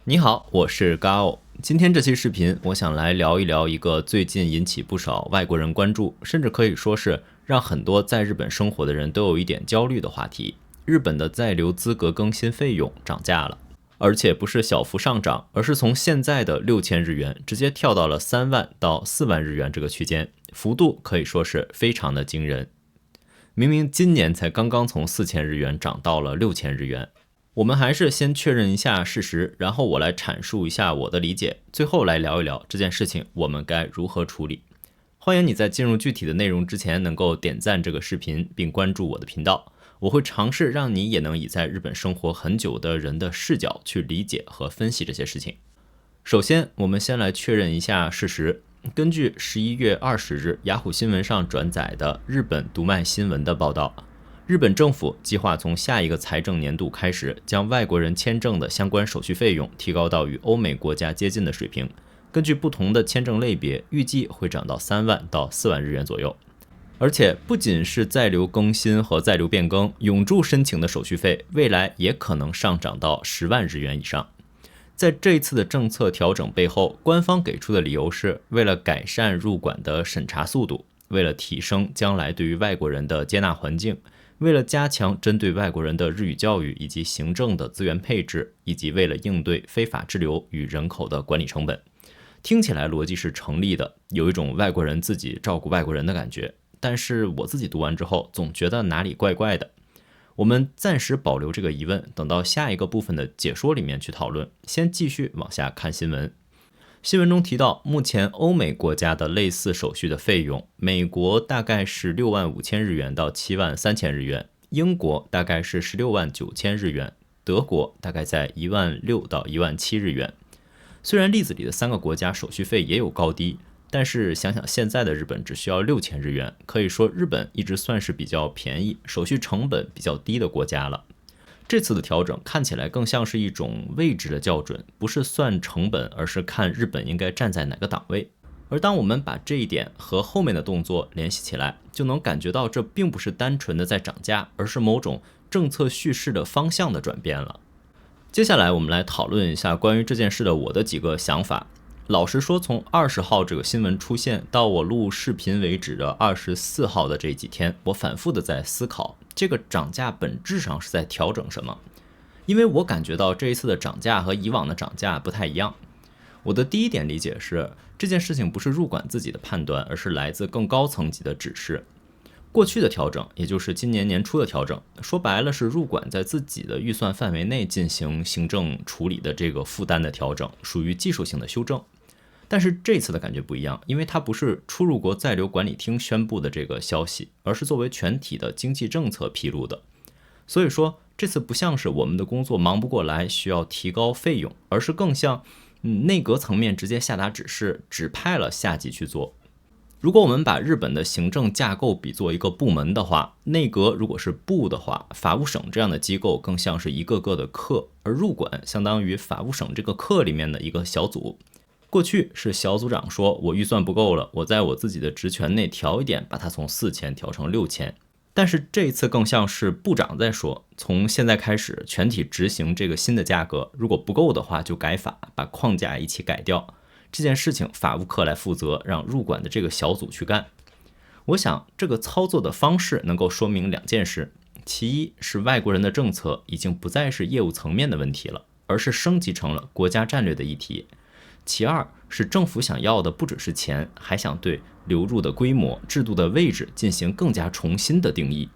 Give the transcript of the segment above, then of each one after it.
你好，我是 Gao。今天这期视频，我想来聊一聊一个最近引起不少外国人关注，甚至可以说是让很多在日本生活的人都有一点焦虑的话题。日本的在留资格更新费用涨价了，而且不是小幅上涨，而是从现在的6000日元直接跳到了3万到4万日元这个区间，幅度可以说是非常的惊人。明明今年才刚刚从4000日元涨到了6000日元。我们还是先确认一下事实，然后我来阐述一下我的理解，最后来聊一聊这件事情我们该如何处理。欢迎你在进入具体的内容之前能够点赞这个视频并关注我的频道，我会尝试让你也能以在日本生活很久的人的视角去理解和分析这些事情。首先我们先来确认一下事实。根据11月20日雅虎新闻上转载的日本读卖新闻的报道，日本政府计划从下一个财政年度开始，将外国人签证的相关手续费用提高到与欧美国家接近的水平。根据不同的签证类别，预计会涨到3万到4万日元左右。而且不仅是在留更新和在留变更，永住申请的手续费未来也可能上涨到10万日元以上。在这一次的政策调整背后，官方给出的理由是为了改善入馆的审查速度，为了提升将来对于外国人的接纳环境，为了加强针对外国人的日语教育以及行政的资源配置，以及为了应对非法滞留与人口的管理成本。听起来逻辑是成立的，有一种外国人自己照顾外国人的感觉，但是我自己读完之后总觉得哪里怪怪的。我们暂时保留这个疑问，等到下一个部分的解说里面去讨论。先继续往下看新闻。新闻中提到，目前欧美国家的类似手续的费用，美国大概是6万5千日元到7万3千日元，英国大概是16万9千日元，德国大概在1万6到1万7日元。虽然例子里的3个国家手续费也有高低，但是想想现在的日本只需要6000日元，可以说日本一直算是比较便宜、手续成本比较低的国家了。这次的调整看起来更像是一种位置的校准，不是算成本，而是看日本应该站在哪个档位。而当我们把这一点和后面的动作联系起来，就能感觉到这并不是单纯的在涨价，而是某种政策叙事的方向的转变了。接下来我们来讨论一下关于这件事的我的几个想法。老实说，从20号这个新闻出现到我录视频为止的24号的这几天，我反复的在思考，这个涨价本质上是在调整什么？因为我感觉到这一次的涨价和以往的涨价不太一样。我的第一点理解是，这件事情不是入馆自己的判断，而是来自更高层级的指示。过去的调整，也就是今年年初的调整，说白了是入馆在自己的预算范围内进行行政处理的这个负担的调整，属于技术性的修正。但是这次的感觉不一样，因为它不是出入国在留管理厅宣布的这个消息，而是作为全体的经济政策披露的。所以说这次不像是我们的工作忙不过来需要提高费用，而是更像内阁层面直接下达指示，指派了下级去做。如果我们把日本的行政架构比作一个部门的话，内阁如果是部的话，法务省这样的机构更像是一个个的课，而入馆相当于法务省这个课里面的一个小组。过去是小组长说我预算不够了，我在我自己的职权内调一点，把它从4000调成6000。但是这一次更像是部长在说，从现在开始全体执行这个新的价格，如果不够的话就改法，把框架一起改掉。这件事情法务课来负责，让入馆的这个小组去干。我想这个操作的方式能够说明2件事，其一是外国人的政策已经不再是业务层面的问题了，而是升级成了国家战略的议题。其二是政府想要的不只是钱，还想对流入的规模、制度的位置进行更加重新的定义。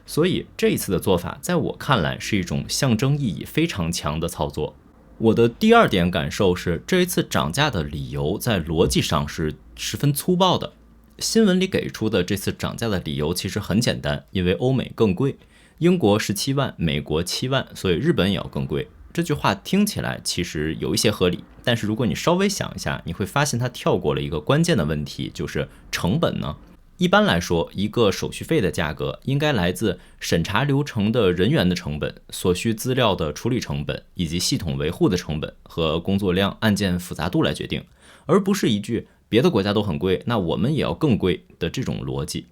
所以这一次的做法在我看来是一种象征意义非常强的操作。我的第二点感受是，这一次涨价的理由在逻辑上是十分粗暴的。新闻里给出的这次涨价的理由其实很简单，因为欧美更贵，英国17万，美国7万，所以日本也要更贵。这句话听起来其实有一些合理，但是如果你稍微想一下，你会发现它跳过了一个关键的问题，就是成本呢。一般来说，一个手续费的价格应该来自审查流程的人员的成本、所需资料的处理成本，以及系统维护的成本和工作量、案件复杂度来决定，而不是一句别的国家都很贵，那我们也要更贵的这种逻辑。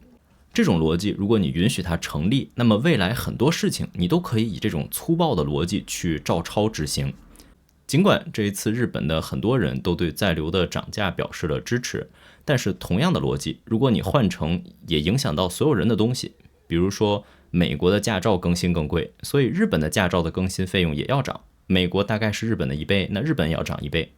这种逻辑如果你允许它成立，那么未来很多事情你都可以以这种粗暴的逻辑去照抄执行。尽管这一次日本的很多人都对在留的涨价表示了支持，但是同样的逻辑，如果你换成也影响到所有人的东西，比如说美国的驾照更新更贵，所以日本的驾照的更新费用也要涨，美国大概是日本的1倍，那日本也要涨1倍。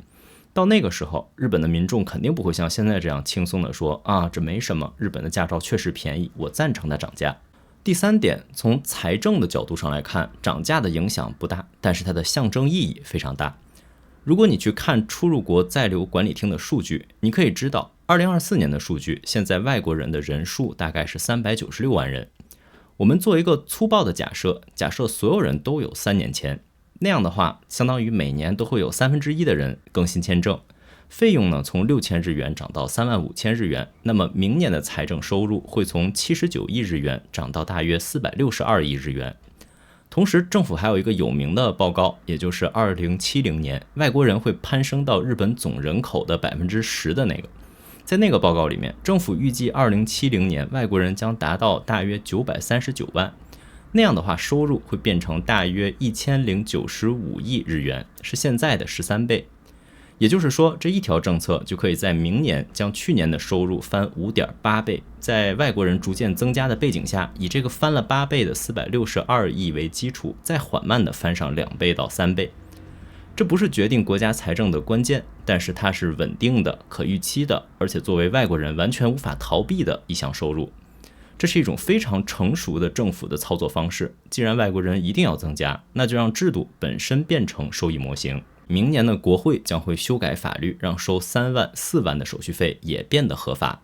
到那个时候，日本的民众肯定不会像现在这样轻松的说啊，这没什么，日本的驾照确实便宜，我赞成它涨价。第三点，从财政的角度上来看，涨价的影响不大，但是它的象征意义非常大。如果你去看出入国在留管理厅的数据，你可以知道2024年的数据，现在外国人的人数大概是396万人。我们做一个粗暴的假设，假设所有人都有3年签，那样的话，相当于每年都会有1/3的人更新签证，费用呢从6000日元涨到35000日元，那么明年的财政收入会从79亿日元涨到大约462亿日元。同时，政府还有一个有名的报告，也就是2070年外国人会攀升到日本总人口的10%的那个。在那个报告里面，政府预计2070年外国人将达到大约939万，那样的话收入会变成大约1095亿日元，是现在的13倍。也就是说，这一条政策就可以在明年将去年的收入翻5.8倍。在外国人逐渐增加的背景下，以这个翻了8倍的462亿为基础，再缓慢地翻上2倍到3倍。这不是决定国家财政的关键，但是它是稳定的、可预期的，而且作为外国人完全无法逃避的一项收入。这是一种非常成熟的政府的操作方式。既然外国人一定要增加，那就让制度本身变成收益模型。明年的国会将会修改法律，让收3万、4万的手续费也变得合法。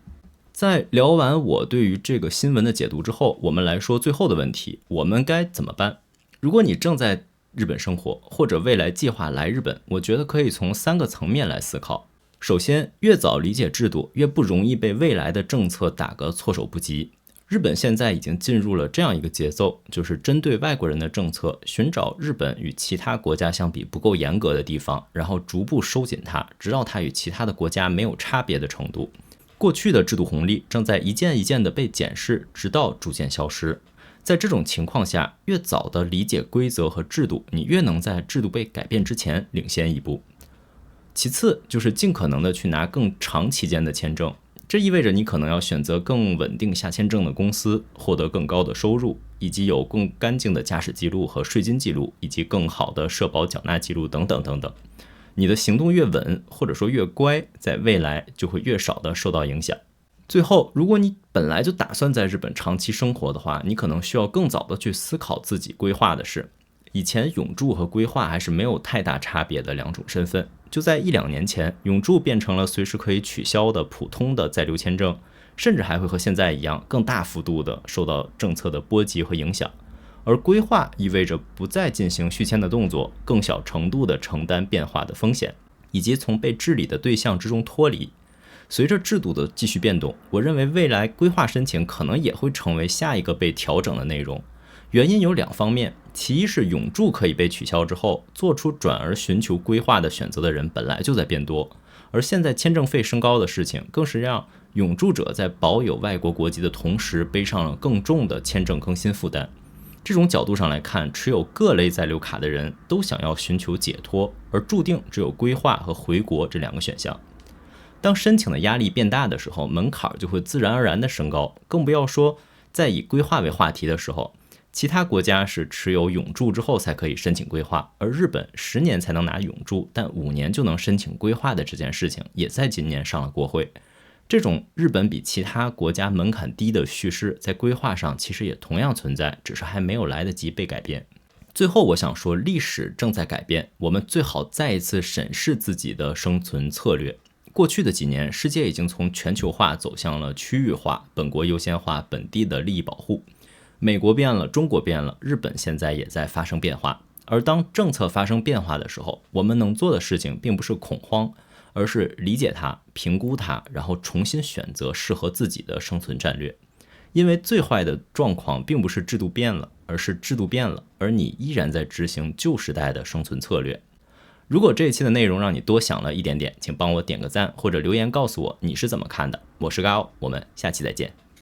在聊完我对于这个新闻的解读之后，我们来说最后的问题，我们该怎么办？如果你正在日本生活，或者未来计划来日本，我觉得可以从3个层面来思考。首先，越早理解制度，越不容易被未来的政策打个措手不及。日本现在已经进入了这样一个节奏，就是针对外国人的政策，寻找日本与其他国家相比不够严格的地方，然后逐步收紧它，直到它与其他的国家没有差别的程度。过去的制度红利正在一件一件的被检视，直到逐渐消失。在这种情况下，越早的理解规则和制度，你越能在制度被改变之前领先一步。其次，就是尽可能的去拿更长期间的签证。这意味着你可能要选择更稳定下签证的公司，获得更高的收入，以及有更干净的驾驶记录和税金记录，以及更好的社保缴纳记录等等等等。你的行动越稳，或者说越乖，在未来就会越少的受到影响。最后，如果你本来就打算在日本长期生活的话，你可能需要更早的去思考自己规划的事。以前永住和规划还是没有太大差别的2种身份，就在1-2年前，永住变成了随时可以取消的普通的在留签证，甚至还会和现在一样更大幅度的受到政策的波及和影响。而规划意味着不再进行续签的动作，更小程度的承担变化的风险，以及从被治理的对象之中脱离。随着制度的继续变动，我认为未来规划申请可能也会成为下一个被调整的内容。原因有2方面，其一是永住可以被取消之后，做出转而寻求规划的选择的人本来就在变多，而现在签证费升高的事情，更是让永住者在保有外国国籍的同时，背上了更重的签证更新负担。这种角度上来看，持有各类在留卡的人都想要寻求解脱，而注定只有规划和回国这2个选项。当申请的压力变大的时候，门槛就会自然而然的升高，更不要说在以规划为话题的时候，其他国家是持有永住之后才可以申请规划，而日本10年才能拿永住，但5年就能申请规划的这件事情，也在今年上了国会。这种日本比其他国家门槛低的叙事，在规划上其实也同样存在，只是还没有来得及被改变。最后我想说，历史正在改变，我们最好再一次审视自己的生存策略。过去的几年，世界已经从全球化走向了区域化，本国优先化本地的利益保护。美国变了，中国变了，日本现在也在发生变化。而当政策发生变化的时候，我们能做的事情并不是恐慌，而是理解它，评估它，然后重新选择适合自己的生存战略。因为最坏的状况并不是制度变了，而是制度变了，而你依然在执行旧时代的生存策略。如果这一期的内容让你多想了一点点，请帮我点个赞或者留言告诉我你是怎么看的。我是高，我们下期再见。